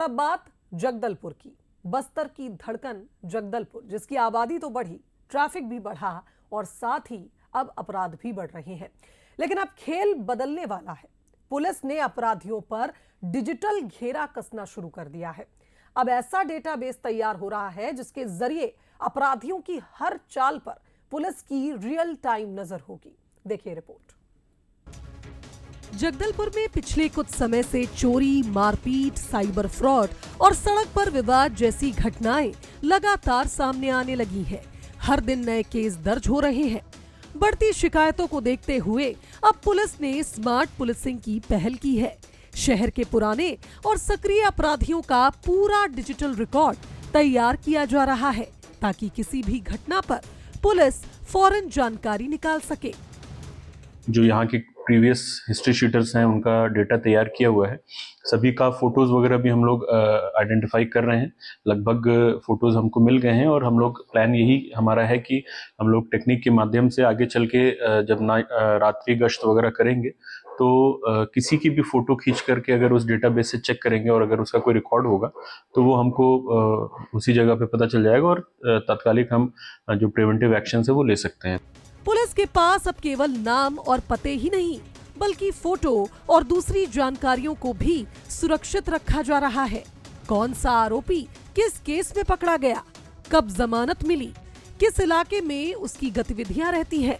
अब बात जगदलपुर की। बस्तर की धड़कन जगदलपुर, जिसकी आबादी तो बढ़ी, ट्रैफिक भी बढ़ा और साथ ही अब अपराध भी बढ़ रहे हैं। लेकिन अब खेल बदलने वाला है। पुलिस ने अपराधियों पर डिजिटल घेरा कसना शुरू कर दिया है। अब ऐसा डेटाबेस तैयार हो रहा है जिसके जरिए अपराधियों की हर चाल पर पुलिस की रियल टाइम नजर होगी। देखिए रिपोर्ट। जगदलपुर में पिछले कुछ समय से चोरी, मारपीट, साइबर फ्रॉड और सड़क पर विवाद जैसी घटनाएं लगातार सामने आने लगी हैं। हर दिन नए केस दर्ज हो रहे हैं। बढ़ती शिकायतों को देखते हुए अब पुलिस ने स्मार्ट पुलिसिंग की पहल की है। शहर के पुराने और सक्रिय अपराधियों का पूरा डिजिटल रिकॉर्ड तैयार किया जा रहा है ताकि किसी भी घटना पर पुलिस फौरन जानकारी निकाल सके। जो यहाँ के प्रीवियस हिस्ट्री शीटर्स हैं उनका डेटा तैयार किया हुआ है। सभी का फोटोज वगैरह भी हम लोग आइडेंटिफाई कर रहे हैं। लगभग फोटोज हमको मिल गए हैं और हम लोग प्लान यही हमारा है कि हम लोग टेक्निक के माध्यम से आगे चल के जब रात्रि गश्त वगैरह करेंगे तो किसी की भी फोटो खींच करके अगर उस डेटाबेस से चेक करेंगे और अगर उसका कोई रिकॉर्ड होगा तो वो हमको उसी जगह पे पता चल जाएगा और तात्कालिक हम जो प्रिवेंटिव एक्शन है वो ले सकते हैं। पुलिस के पास अब केवल नाम और पते ही नहीं बल्कि फोटो और दूसरी जानकारियों को भी सुरक्षित रखा जा रहा है। कौन सा आरोपी किस केस में पकड़ा गया, कब जमानत मिली, किस इलाके में उसकी गतिविधियां रहती हैं,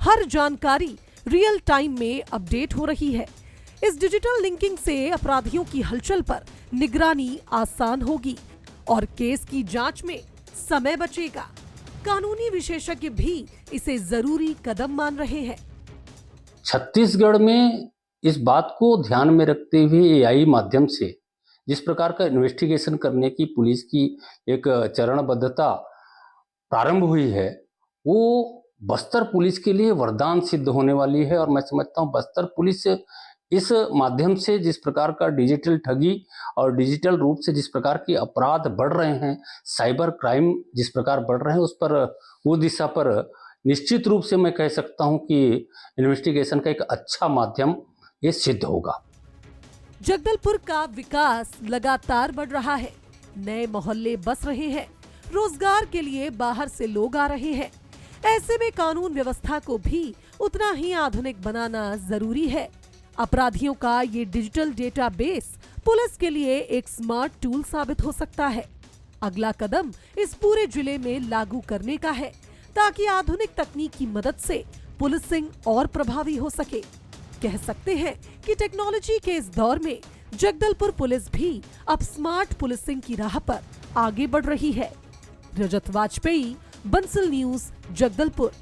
हर जानकारी रियल टाइम में अपडेट हो रही है। इस डिजिटल लिंकिंग से अपराधियों की हलचल पर निगरानी आसान होगी और केस की जांच में समय बचेगा। कानूनी विशेषज्ञ भी इसे जरूरी कदम मान रहे हैं। छत्तीसगढ़ में इस बात को ध्यान में रखते हुए एआई माध्यम से जिस प्रकार का इन्वेस्टिगेशन करने की पुलिस की एक चरणबद्धता प्रारंभ हुई है वो बस्तर पुलिस के लिए वरदान सिद्ध होने वाली है। और मैं समझता हूँ बस्तर पुलिस इस माध्यम से जिस प्रकार का डिजिटल ठगी और डिजिटल रूप से जिस प्रकार के अपराध बढ़ रहे हैं, साइबर क्राइम जिस प्रकार बढ़ रहे हैं, उस पर वो दिशा पर निश्चित रूप से मैं कह सकता हूं कि इन्वेस्टिगेशन का एक अच्छा माध्यम ये सिद्ध होगा। जगदलपुर का विकास लगातार बढ़ रहा है। नए मोहल्ले बस रहे हैं, रोजगार के लिए बाहर से लोग आ रहे हैं। ऐसे में कानून व्यवस्था को भी उतना ही आधुनिक बनाना जरूरी है। अपराधियों का ये डिजिटल डेटाबेस पुलिस के लिए एक स्मार्ट टूल साबित हो सकता है। अगला कदम इस पूरे जिले में लागू करने का है ताकि आधुनिक तकनीक की मदद से पुलिसिंग और प्रभावी हो सके। कह सकते हैं कि टेक्नोलॉजी के इस दौर में जगदलपुर पुलिस भी अब स्मार्ट पुलिसिंग की राह पर आगे बढ़ रही है। रजत वाजपेयी, बंसल न्यूज, जगदलपुर।